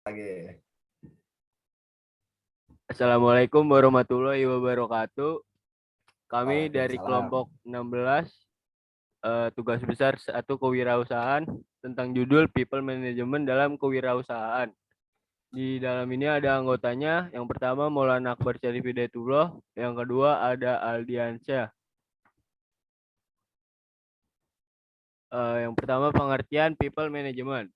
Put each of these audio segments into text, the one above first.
Lagi. Assalamualaikum warahmatullahi wabarakatuh. Kami dari Waalaikumsalam. kelompok 16 tugas besar satu kewirausahaan tentang judul People Management dalam Kewirausahaan. Di dalam ini ada anggotanya. Yang pertama Maulana Akbar Syarif Hidayatullah, yang kedua ada Aldiansyah. Yang pertama pengertian People Management.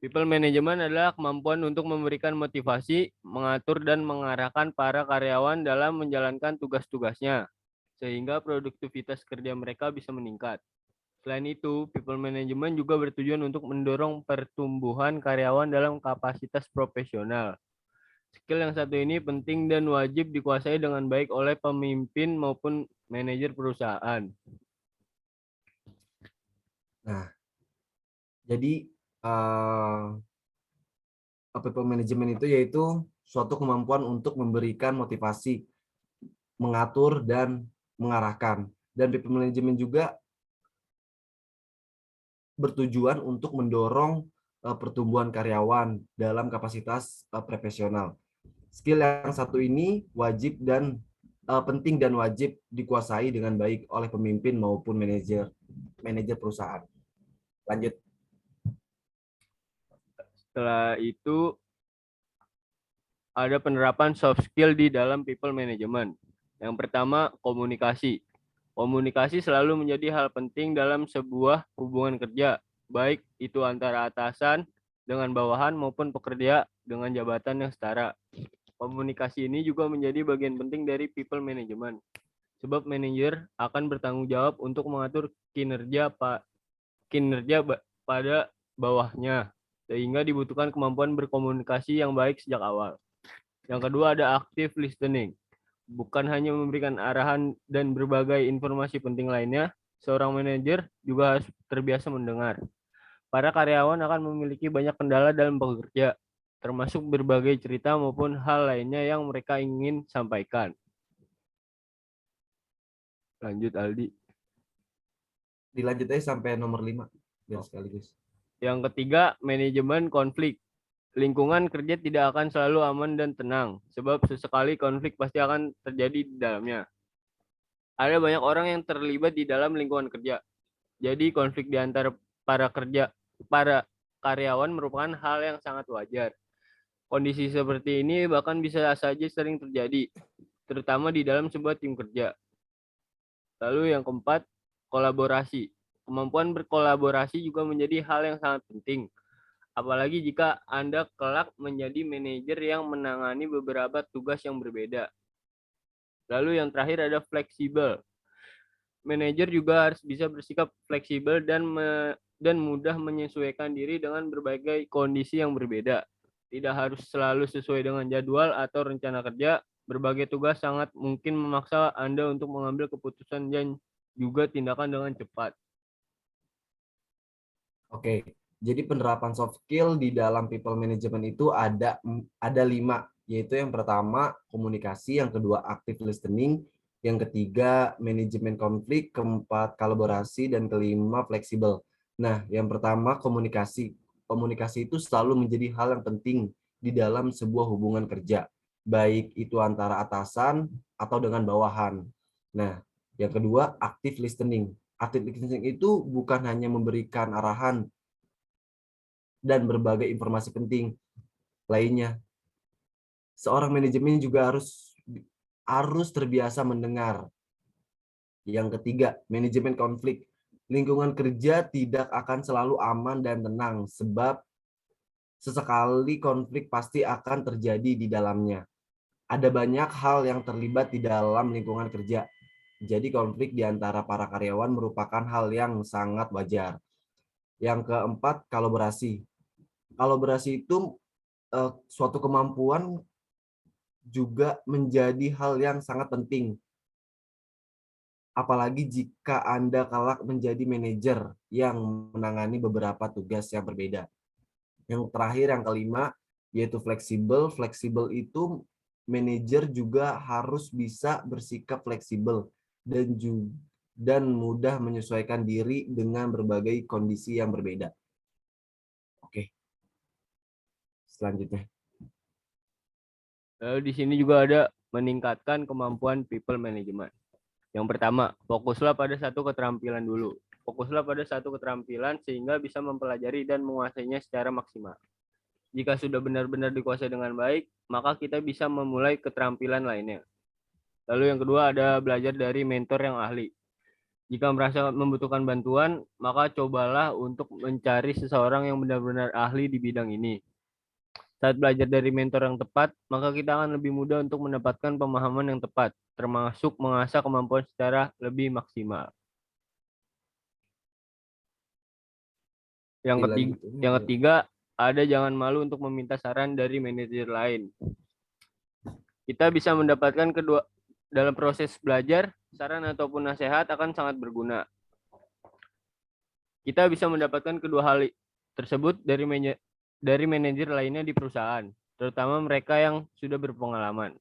People Management adalah kemampuan untuk memberikan motivasi, mengatur dan mengarahkan para karyawan dalam menjalankan tugas-tugasnya, sehingga produktivitas kerja mereka bisa meningkat. Selain itu, people management juga bertujuan untuk mendorong pertumbuhan karyawan dalam kapasitas profesional. Skill yang satu ini penting dan wajib dikuasai dengan baik oleh pemimpin maupun manajer perusahaan. Nah, jadi people management itu yaitu suatu kemampuan untuk memberikan motivasi, mengatur dan mengarahkan. Dan people management juga bertujuan untuk mendorong pertumbuhan karyawan dalam kapasitas profesional. Skill yang satu ini wajib dan penting dan wajib dikuasai dengan baik oleh pemimpin maupun manajer perusahaan. Lanjut. Setelah itu ada penerapan soft skill di dalam people management. Yang pertama, komunikasi. Komunikasi selalu menjadi hal penting dalam sebuah hubungan kerja, baik itu antara atasan dengan bawahan maupun pekerja dengan jabatan yang setara. Komunikasi ini juga menjadi bagian penting dari people management, sebab manajer akan bertanggung jawab untuk mengatur kinerja pada bawahnya, sehingga dibutuhkan kemampuan berkomunikasi yang baik sejak awal. Yang kedua ada active listening. Bukan hanya memberikan arahan dan berbagai informasi penting lainnya, seorang manajer juga harus terbiasa mendengar. Para karyawan akan memiliki banyak kendala dalam bekerja, termasuk berbagai cerita maupun hal lainnya yang mereka ingin sampaikan. Lanjut Aldi. Dilanjut aja sampai nomor 5 biar sekaligus. Yang ketiga, manajemen konflik. Lingkungan kerja tidak akan selalu aman dan tenang, sebab sesekali konflik pasti akan terjadi di dalamnya. Ada banyak orang yang terlibat di dalam lingkungan kerja. Jadi konflik di antara para karyawan merupakan hal yang sangat wajar. Kondisi seperti ini bahkan bisa saja sering terjadi, terutama di dalam sebuah tim kerja. Lalu yang keempat, kolaborasi. Kemampuan berkolaborasi juga menjadi hal yang sangat penting. Apalagi jika Anda kelak menjadi manajer yang menangani beberapa tugas yang berbeda. Lalu yang terakhir ada fleksibel. Manajer juga harus bisa bersikap fleksibel dan mudah menyesuaikan diri dengan berbagai kondisi yang berbeda. Tidak harus selalu sesuai dengan jadwal atau rencana kerja. Berbagai tugas sangat mungkin memaksa Anda untuk mengambil keputusan dan juga tindakan dengan cepat. Oke, jadi penerapan soft skill di dalam people management itu ada 5, yaitu yang pertama komunikasi, yang kedua active listening, yang ketiga manajemen konflik, keempat kolaborasi, dan kelima fleksibel. Nah, yang pertama komunikasi. Komunikasi itu selalu menjadi hal yang penting di dalam sebuah hubungan kerja, baik itu antara atasan atau dengan bawahan. Nah, yang kedua active listening. Active listening itu bukan hanya memberikan arahan dan berbagai informasi penting lainnya. Seorang manajemen juga harus terbiasa mendengar. Yang ketiga, manajemen konflik. Lingkungan kerja tidak akan selalu aman dan tenang, sebab sesekali konflik pasti akan terjadi di dalamnya. Ada banyak hal yang terlibat di dalam lingkungan kerja. Jadi konflik di antara para karyawan merupakan hal yang sangat wajar. Yang keempat, kolaborasi. Kolaborasi itu suatu kemampuan juga menjadi hal yang sangat penting. Apalagi jika Anda kelak menjadi manajer yang menangani beberapa tugas yang berbeda. Yang terakhir, yang kelima, yaitu fleksibel. Fleksibel itu manajer juga harus bisa bersikap fleksibel dan mudah menyesuaikan diri dengan berbagai kondisi yang berbeda. Oke. selanjutnya. Lalu di sini juga ada meningkatkan kemampuan people management. Yang pertama, fokuslah pada satu keterampilan dulu. Fokuslah pada satu keterampilan sehingga bisa mempelajari dan menguasainya secara maksimal. Jika sudah benar-benar dikuasai dengan baik, maka kita bisa memulai keterampilan lainnya. Lalu yang kedua ada belajar dari mentor yang ahli. Jika merasa membutuhkan bantuan, maka cobalah untuk mencari seseorang yang benar-benar ahli di bidang ini. Saat belajar dari mentor yang tepat, maka kita akan lebih mudah untuk mendapatkan pemahaman yang tepat, termasuk mengasah kemampuan secara lebih maksimal. Yang ketiga, ada jangan malu untuk meminta saran dari manajer lain. Kita bisa mendapatkan kedua dalam proses belajar, saran ataupun nasihat akan sangat berguna. Kita bisa mendapatkan kedua hal tersebut dari manajer lainnya di perusahaan, terutama mereka yang sudah berpengalaman.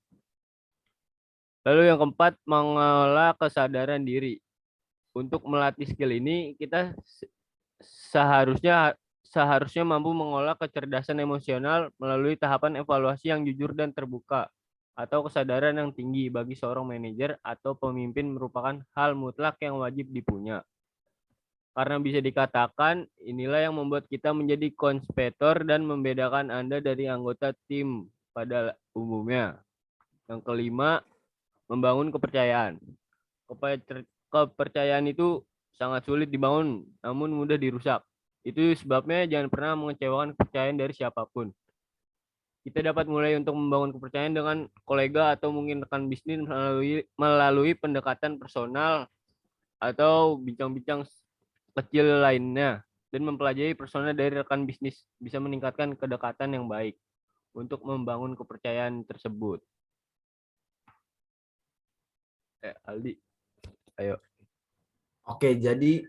Lalu yang keempat, mengelola kesadaran diri. Untuk melatih skill ini, kita seharusnya mampu mengolah kecerdasan emosional melalui tahapan evaluasi yang jujur dan terbuka, atau kesadaran yang tinggi bagi seorang manajer atau pemimpin merupakan hal mutlak yang wajib dipunya. Karena bisa dikatakan, inilah yang membuat kita menjadi kompetitor dan membedakan Anda dari anggota tim pada umumnya. Yang kelima, membangun kepercayaan. Kepercayaan itu sangat sulit dibangun, namun mudah dirusak. Itu sebabnya jangan pernah mengecewakan kepercayaan dari siapapun. Kita dapat mulai untuk membangun kepercayaan dengan kolega atau mungkin rekan bisnis melalui pendekatan personal atau bincang-bincang kecil lainnya, dan mempelajari persona dari rekan bisnis bisa meningkatkan kedekatan yang baik untuk membangun kepercayaan tersebut. Aldi, ayo. Oke, jadi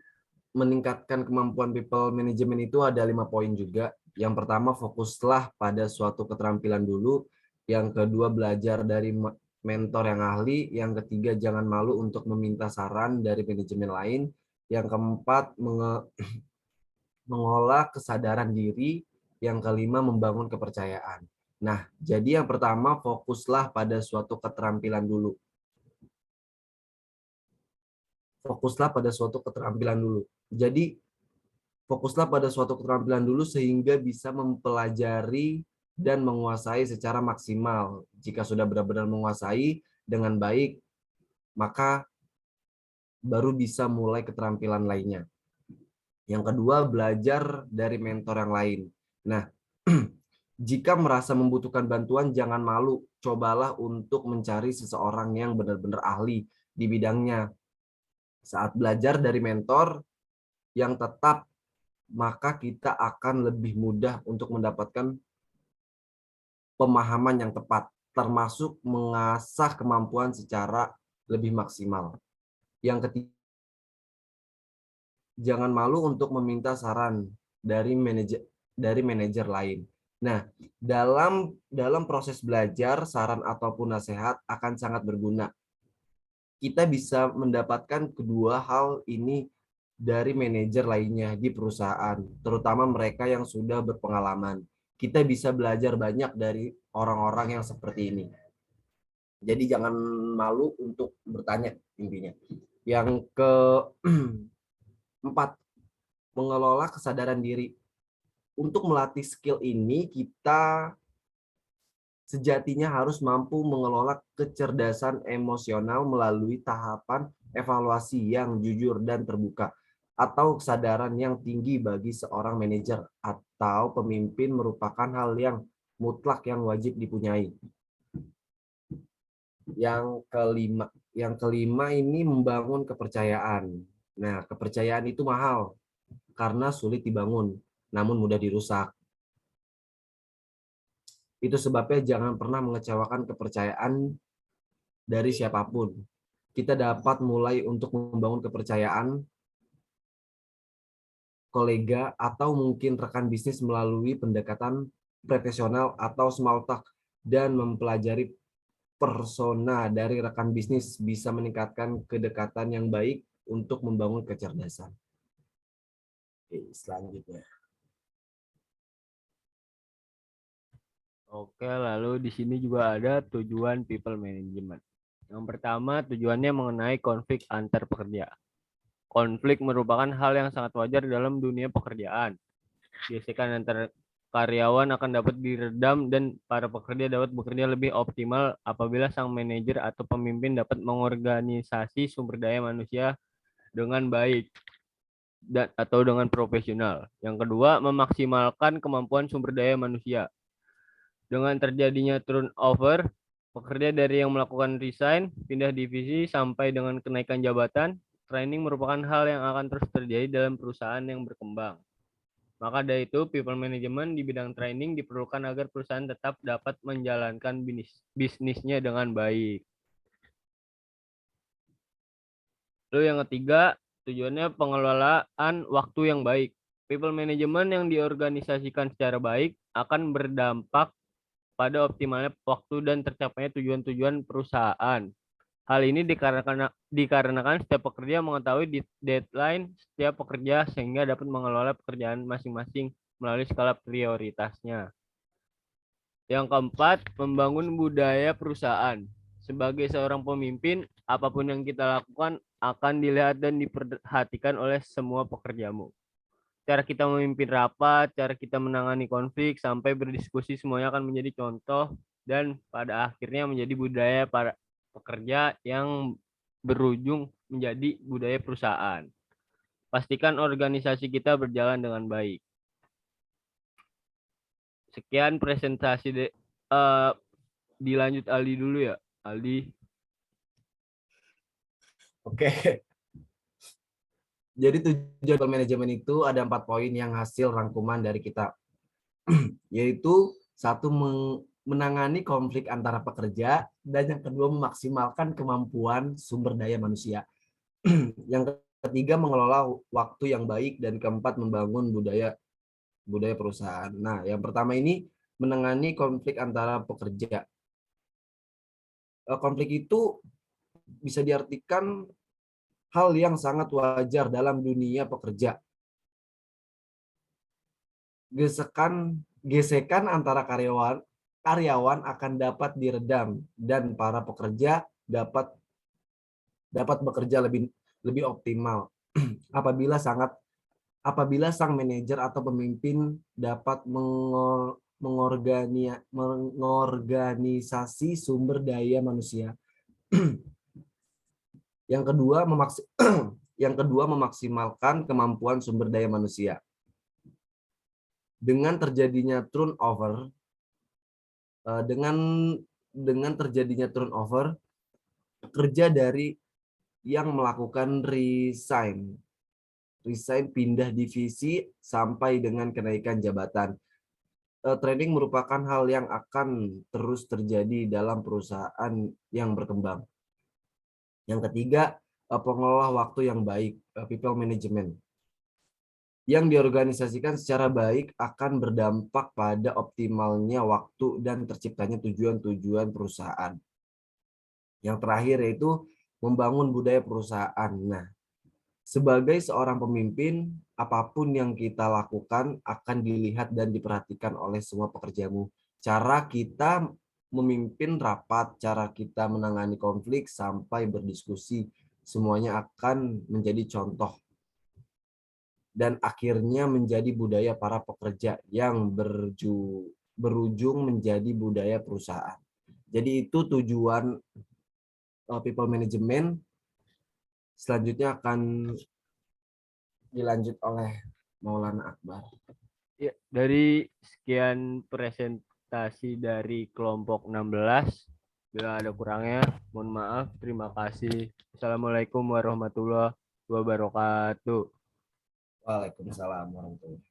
meningkatkan kemampuan people management itu ada 5 poin juga. Yang pertama, fokuslah pada suatu keterampilan dulu. Yang kedua, belajar dari mentor yang ahli. Yang ketiga, jangan malu untuk meminta saran dari manajemen lain. Yang keempat, mengolah kesadaran diri. Yang kelima, membangun kepercayaan. Nah, jadi yang pertama, fokuslah pada suatu keterampilan dulu. Fokuslah pada suatu keterampilan dulu. Jadi, fokuslah pada suatu keterampilan dulu sehingga bisa mempelajari dan menguasai secara maksimal. Jika sudah benar-benar menguasai dengan baik, maka baru bisa mulai keterampilan lainnya. Yang kedua, belajar dari mentor yang lain. Nah, jika merasa membutuhkan bantuan, jangan malu. Cobalah untuk mencari seseorang yang benar-benar ahli di bidangnya. Saat belajar dari mentor yang tetap, maka kita akan lebih mudah untuk mendapatkan pemahaman yang tepat, termasuk mengasah kemampuan secara lebih maksimal. Yang ketiga, jangan malu untuk meminta saran dari manajer lain. Nah, dalam proses belajar, saran ataupun nasihat akan sangat berguna. Kita bisa mendapatkan kedua hal ini dari manajer lainnya di perusahaan, terutama mereka yang sudah berpengalaman. Kita bisa belajar banyak dari orang-orang yang seperti ini. Jadi jangan malu untuk bertanya intinya. Yang keempat, mengelola kesadaran diri. Untuk melatih skill ini, kita sejatinya harus mampu mengelola kecerdasan emosional melalui tahapan evaluasi yang jujur dan terbuka, atau kesadaran yang tinggi bagi seorang manajer atau pemimpin merupakan hal yang mutlak yang wajib dipunyai. Yang kelima ini membangun kepercayaan. Nah, kepercayaan itu mahal karena sulit dibangun, namun mudah dirusak. Itu sebabnya jangan pernah mengecewakan kepercayaan dari siapapun. Kita dapat mulai untuk membangun kepercayaan kolega atau mungkin rekan bisnis melalui pendekatan profesional atau small talk, dan mempelajari persona dari rekan bisnis bisa meningkatkan kedekatan yang baik untuk membangun kecerdasan. Oke, selanjutnya. Oke, lalu di sini juga ada tujuan people management. Yang pertama, tujuannya mengenai konflik antar pekerja. Konflik merupakan hal yang sangat wajar dalam dunia pekerjaan. Gesekan antar karyawan akan dapat diredam dan para pekerja dapat bekerja lebih optimal apabila sang manajer atau pemimpin dapat mengorganisasi sumber daya manusia dengan baik dan atau dengan profesional. Yang kedua, memaksimalkan kemampuan sumber daya manusia. Dengan terjadinya turnover, pekerja dari yang melakukan resign, pindah divisi, sampai dengan kenaikan jabatan, training merupakan hal yang akan terus terjadi dalam perusahaan yang berkembang. Maka dari itu, people management di bidang training diperlukan agar perusahaan tetap dapat menjalankan bisnisnya dengan baik. Lalu yang ketiga, tujuannya pengelolaan waktu yang baik. People management yang diorganisasikan secara baik akan berdampak pada optimalnya waktu dan tercapainya tujuan-tujuan perusahaan. Hal ini dikarenakan setiap pekerja mengetahui deadline setiap pekerja sehingga dapat mengelola pekerjaan masing-masing melalui skala prioritasnya. Yang keempat, membangun budaya perusahaan. Sebagai seorang pemimpin, apapun yang kita lakukan akan dilihat dan diperhatikan oleh semua pekerjamu. Cara kita memimpin rapat, cara kita menangani konflik, sampai berdiskusi semuanya akan menjadi contoh dan pada akhirnya menjadi budaya para pekerja yang berujung menjadi budaya perusahaan. Pastikan organisasi kita berjalan dengan baik. Sekian presentasi dilanjut Aldi dulu ya. Aldi. Oke. Jadi tujuan manajemen itu ada 4 poin yang hasil rangkuman dari kita. Yaitu satu, menangani konflik antara pekerja, dan yang kedua memaksimalkan kemampuan sumber daya manusia. Yang ketiga mengelola waktu yang baik, dan keempat membangun budaya perusahaan. Nah, yang pertama ini menangani konflik antara pekerja. Konflik itu bisa diartikan hal yang sangat wajar dalam dunia pekerja. Gesekan antara karyawan akan dapat diredam dan para pekerja dapat bekerja lebih optimal apabila sang manajer atau pemimpin dapat mengorganisasi sumber daya manusia. Yang kedua, memaksimalkan kemampuan sumber daya manusia. Dengan terjadinya turnover, pekerja dari yang melakukan resign pindah divisi sampai dengan kenaikan jabatan. Training merupakan hal yang akan terus terjadi dalam perusahaan yang berkembang. Yang ketiga, pengelola waktu yang baik, people management. Yang diorganisasikan secara baik akan berdampak pada optimalnya waktu dan terciptanya tujuan-tujuan perusahaan. Yang terakhir yaitu membangun budaya perusahaan. Nah, sebagai seorang pemimpin, apapun yang kita lakukan akan dilihat dan diperhatikan oleh semua pekerjamu. Cara kita memimpin rapat, cara kita menangani konflik, sampai berdiskusi, semuanya akan menjadi contoh. Dan akhirnya menjadi budaya para pekerja yang berujung menjadi budaya perusahaan. Jadi itu tujuan people management. Selanjutnya akan dilanjut oleh Maulana Akbar. Ya, dari sekian presentasi dari kelompok 16, bila ada kurangnya, mohon maaf. Terima kasih. Assalamualaikum warahmatullahi wabarakatuh. Waalaikumsalam warahmatullahi wabarakatuh.